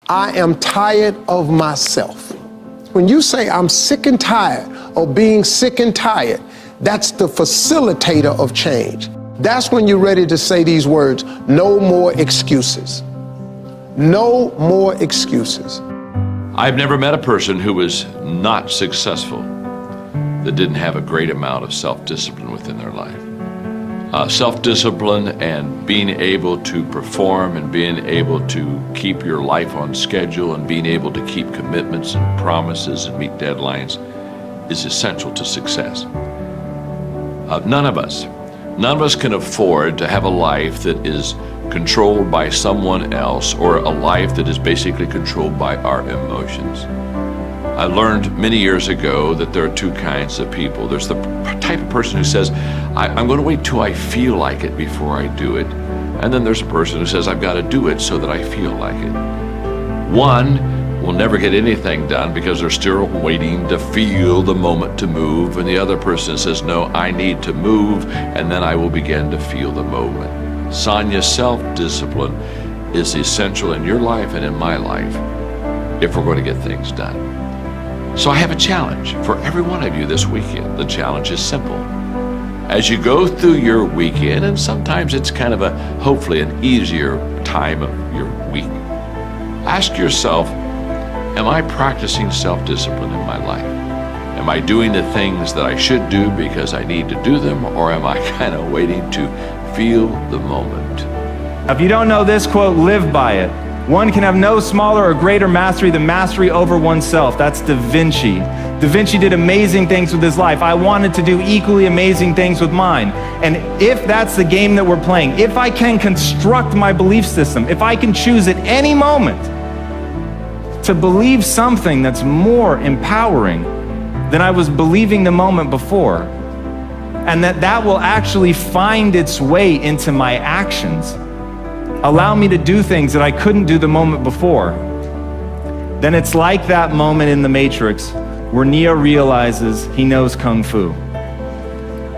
I am tired of myself. When you say I'm sick and tired of being sick and tired, that's the facilitator of change. That's when you're ready to say these words, no more excuses. No more excuses. I've never met a person who was not successful that didn't have a great amount of self-discipline within their life. Self-discipline and being able to perform and being able to keep your life on schedule and being able to keep commitments and promises and meet deadlines is essential to success. None of us can afford to have a life that is controlled by someone else or a life that is basically controlled by our emotions. I learned many years ago that there are two kinds of people. There's the type of person who says, I'm going to wait till I feel like it before I do it. And then there's a person who says, I've got to do it so that I feel like it. One will never get anything done because they're still waiting to feel the moment to move. And the other person says, no, I need to move, and then I will begin to feel the moment. Sonia, self-discipline is essential in your life and in my life if we're going to get things done. So I have a challenge for every one of you this weekend. The challenge is simple. As you go through your weekend, and sometimes it's kind of hopefully an easier time of your week, ask yourself, am I practicing self-discipline in my life? Am I doing the things that I should do because I need to do them, or am I kind of waiting to feel the moment? If you don't know this quote, live by it. One can have no smaller or greater mastery than mastery over oneself. That's Da Vinci. Da Vinci did amazing things with his life. I wanted to do equally amazing things with mine. And if that's the game that we're playing, if I can construct my belief system, if I can choose at any moment to believe something that's more empowering than I was believing the moment before, and that will actually find its way into my actions, allow me to do things that I couldn't do the moment before, then it's like that moment in The Matrix where Neo realizes he knows Kung Fu.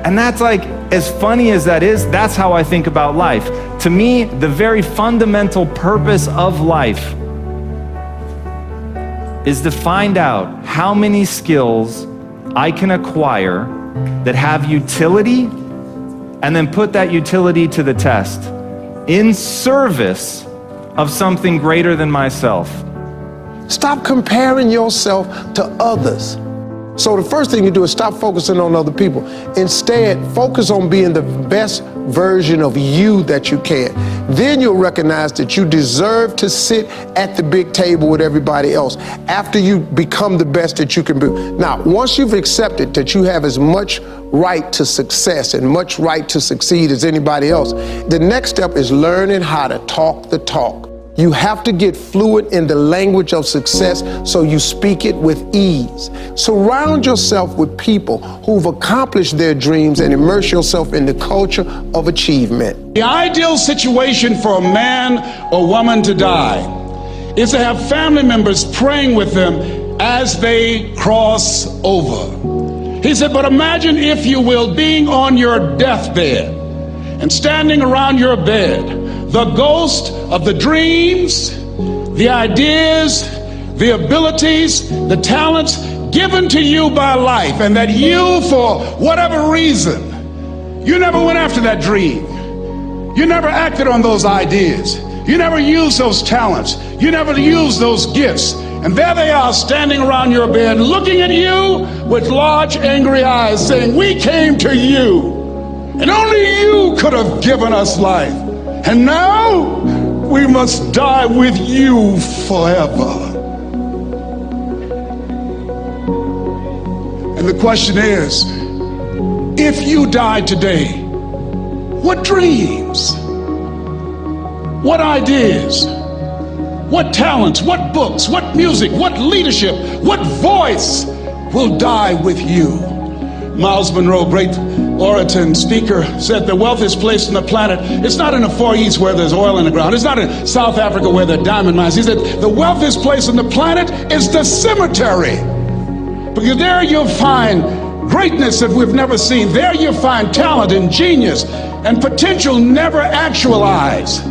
And that's like, as funny as that is, that's how I think about life. To me, the very fundamental purpose of life is to find out how many skills I can acquire that have utility, and then put that utility to the test in service of something greater than myself. Stop comparing yourself to others. So the first thing you do is stop focusing on other people. Instead, focus on being the best version of you that you can. Then you'll recognize that you deserve to sit at the big table with everybody else after you become the best that you can be. Now, once you've accepted that you have as much right to success and much right to succeed as anybody else, the next step is learning how to talk the talk. You have to get fluent in the language of success so you speak it with ease. Surround yourself with people who've accomplished their dreams and immerse yourself in the culture of achievement. The ideal situation for a man or woman to die is to have family members praying with them as they cross over. He said, but imagine, if you will, being on your deathbed and standing around your bed, the ghost of the dreams, the ideas, the abilities, the talents given to you by life, and that you, for whatever reason, you never went after that dream. You never acted on those ideas. You never used those talents. You never used those gifts. And there they are standing around your bed looking at you with large angry eyes saying, we came to you and only you could have given us life. And now we must die with you forever. And the question is, if you died today, what dreams, what ideas, what talents, what books, what music, what leadership, what voice will die with you? Miles Monroe, great orator and speaker, said the wealthiest place on the planet, it's not in the Far East where there's oil in the ground. It's not in South Africa where there are diamond mines. He said the wealthiest place on the planet is the cemetery. Because there you'll find greatness that we've never seen. There you'll find talent and genius and potential never actualized.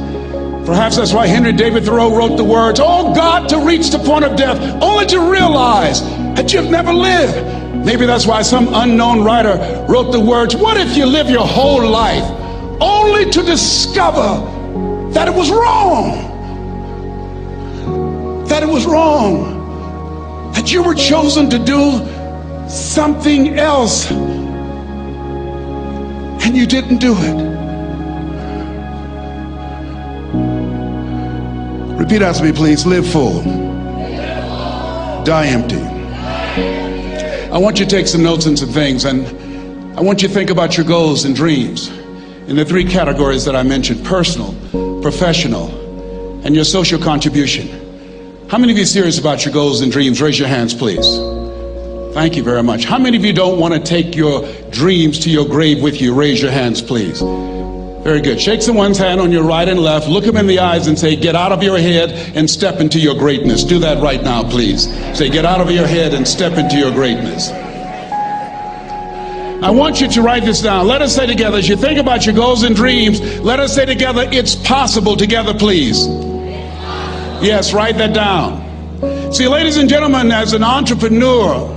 Perhaps that's why Henry David Thoreau wrote the words, "Oh God, to reach the point of death, only to realize that you've never lived." Maybe that's why some unknown writer wrote the words, "What if you live your whole life only to discover that it was wrong? That it was wrong. That you were chosen to do something else and you didn't do it." Repeat after me, please. Live full. Die empty. I want you to take some notes and some things, and I want you to think about your goals and dreams in the three categories that I mentioned: personal, professional, and your social contribution. How many of you are serious about your goals and dreams? Raise your hands, please. Thank you very much. How many of you don't want to take your dreams to your grave with you? Raise your hands, please. Very good. Shake someone's hand on your right and left. Look them in the eyes and say, "Get out of your head and step into your greatness." Do that right now, please. Say, "Get out of your head and step into your greatness." I want you to write this down. Let us say together, as you think about your goals and dreams, let us say together, "It's possible," together, please. Yes, write that down. See, ladies and gentlemen, as an entrepreneur,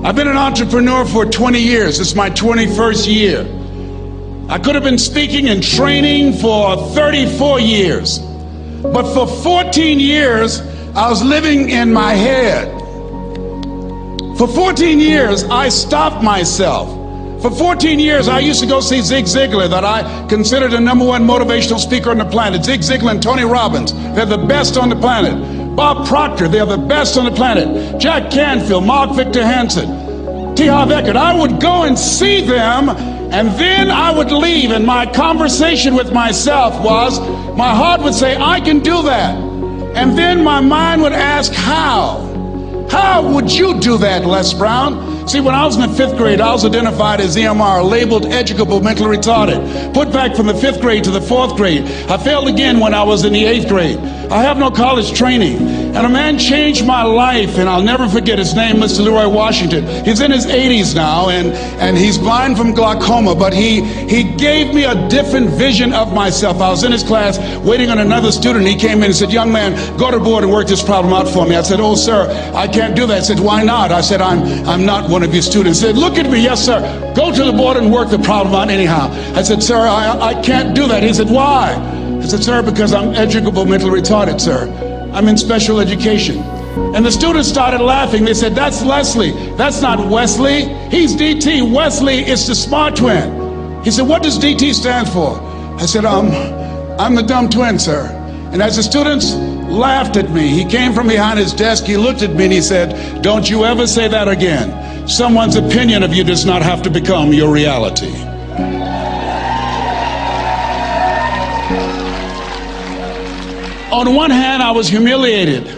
I've been an entrepreneur for 20 years. It's my 21st year. I could have been speaking and training for 34 years. But for 14 years, I was living in my head. For 14 years, I stopped myself. For 14 years, I used to go see Zig Ziglar, that I considered the #1 motivational speaker on the planet. Zig Ziglar and Tony Robbins, they're the best on the planet. Bob Proctor, they're the best on the planet. Jack Canfield, Mark Victor Hansen, T. Harv Eker. I would go and see them, and then I would leave, and my conversation with myself was, my heart would say, "I can do that." And then my mind would ask, how? How would you do that, Les Brown? See, when I was in the 5th grade, I was identified as EMR, labeled educable mentally retarded, put back from the 5th grade to the 4th grade. I failed again when I was in the 8th grade. I have no college training. And a man changed my life, and I'll never forget his name, Mr. Leroy Washington. He's in his 80s now, and he's blind from glaucoma, but he gave me a different vision of myself. I was in his class waiting on another student. He came in and said, "Young man, go to the board and work this problem out for me." I said, "Oh, sir, I can't do that." I said, "Why not?" I said, I'm not one of your students." He said, "Look at me." "Yes, sir. Go to the board and work the problem out anyhow." I said, "Sir, I can't do that." He said, "Why?" I said, "Sir, because I'm educable mentally retarded, sir. I'm in special education." And the students started laughing. They said, "That's Leslie. That's not Wesley. He's DT. Wesley is the smart twin." He said, "What does DT stand for?" I said, I'm the dumb twin, sir." And as the students laughed at me, he came from behind his desk, he looked at me and he said, "Don't you ever say that again. Someone's opinion of you does not have to become your reality." On one hand, I was humiliated,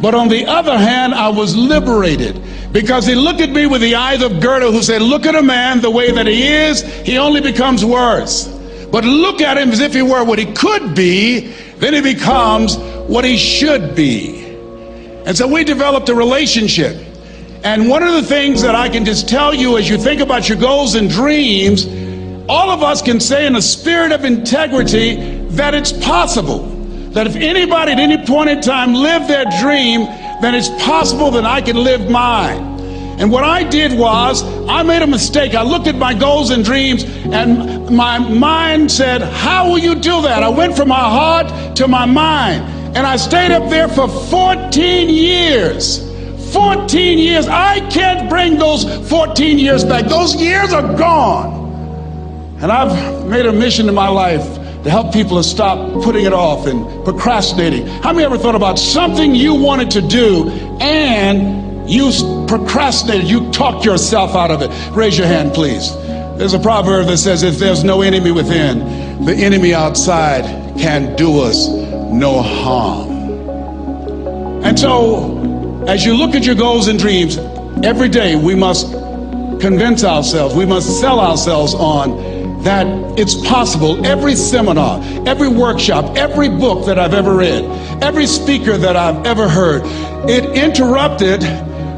but on the other hand, I was liberated, because he looked at me with the eyes of Goethe, who said, "Look at a man the way that he is, he only becomes worse. But look at him as if he were what he could be, then he becomes what he should be." And so we developed a relationship. And one of the things that I can just tell you as you think about your goals and dreams, all of us can say in a spirit of integrity that it's possible. That if anybody at any point in time lived their dream, then it's possible that I can live mine. And what I did was, I made a mistake. I looked at my goals and dreams, and my mind said, "How will you do that?" I went from my heart to my mind, and I stayed up there for 14 years. 14 years. I can't bring those 14 years back. Those years are gone. And I've made a mission in my life to help people to stop putting it off and procrastinating. How many ever thought about something you wanted to do and you procrastinated, you talked yourself out of it? Raise your hand, please. There's a proverb that says, if there's no enemy within, the enemy outside can do us no harm. And so, as you look at your goals and dreams, every day we must convince ourselves, we must sell ourselves on that it's possible. Every seminar, every workshop, every book that I've ever read, every speaker that I've ever heard, it interrupted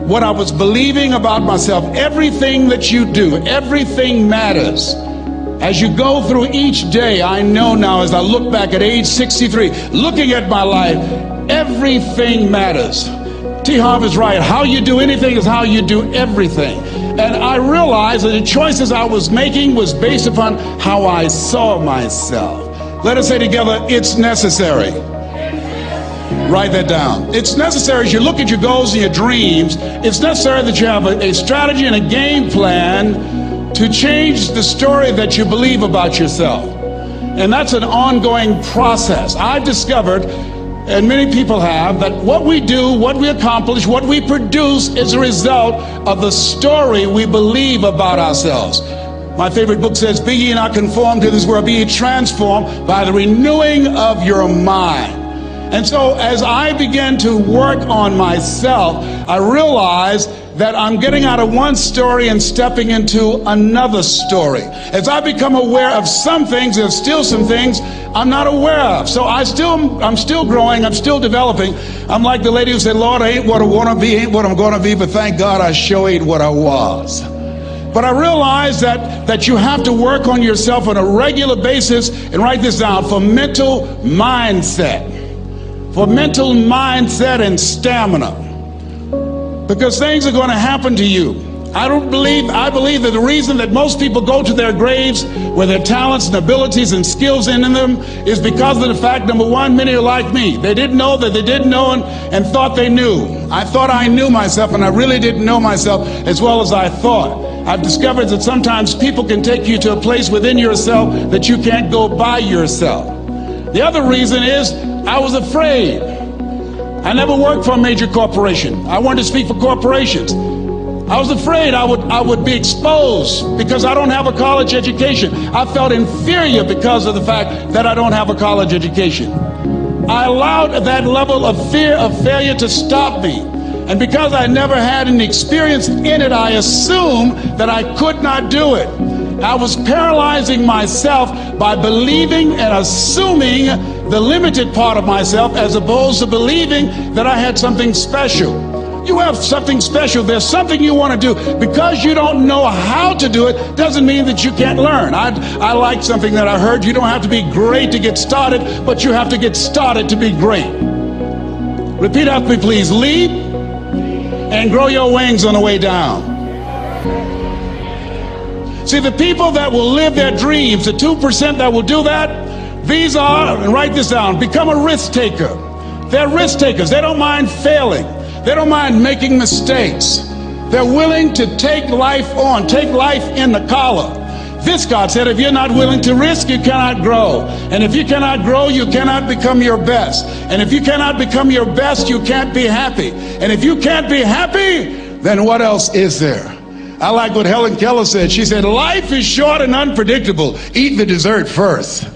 what I was believing about myself. Everything that you do, everything matters. As you go through each day, I know now as I look back at age 63, looking at my life, everything matters. T. Harv is right. How you do anything is how you do everything. And I realized that the choices I was making was based upon how I saw myself. Let us say together, it's necessary. Write that down. It's necessary as you look at your goals and your dreams, it's necessary that you have a strategy and a game plan to change the story that you believe about yourself. And that's an ongoing process. I've discovered, and many people have, that what we do, what we accomplish, what we produce is a result of the story we believe about ourselves. My favorite book says, "Be ye not conformed to this world, be ye transformed by the renewing of your mind." And so as I began to work on myself, I realized that I'm getting out of one story and stepping into another story. As I become aware of some things, there's still some things I'm not aware of. So I'm still growing, I'm still developing. I'm like the lady who said, "Lord, I ain't what I want to be, ain't what I'm going to be, but thank God I sure ain't what I was." But I realized that you have to work on yourself on a regular basis, and write this down, for mental mindset. For mental mindset and stamina. Because things are going to happen to you. I believe that the reason that most people go to their graves with their talents and abilities and skills in them is because of the fact, number one, many are like me. They didn't know that they didn't know and thought they knew. I thought I knew myself, and I really didn't know myself as well as I thought. I've discovered that sometimes people can take you to a place within yourself that you can't go by yourself. The other reason is I was afraid. I never worked for a major corporation. I wanted to speak for corporations. I was afraid I would be exposed because I don't have a college education. I felt inferior because of the fact that I don't have a college education. I allowed that level of fear of failure to stop me. And because I never had any experience in it, I assumed that I could not do it. I was paralyzing myself by believing and assuming the limited part of myself as opposed to believing that I had something special. You have something special. There's something you want to do. Because you don't know how to do it doesn't mean that you can't learn. I like something that I heard. You don't have to be great to get started, but you have to get started to be great. Repeat after me, please. Leap and grow your wings on the way down. See, the people that will live their dreams, the 2% that will do that, these are, and write this down, become a risk taker. They're risk takers. They don't mind failing. They don't mind making mistakes. They're willing to take life on, take life in the collar. This, God said, if you're not willing to risk, you cannot grow. And if you cannot grow, you cannot become your best. And if you cannot become your best, you can't be happy. And if you can't be happy, then what else is there? I like what Helen Keller said. She said, life is short and unpredictable. Eat the dessert first.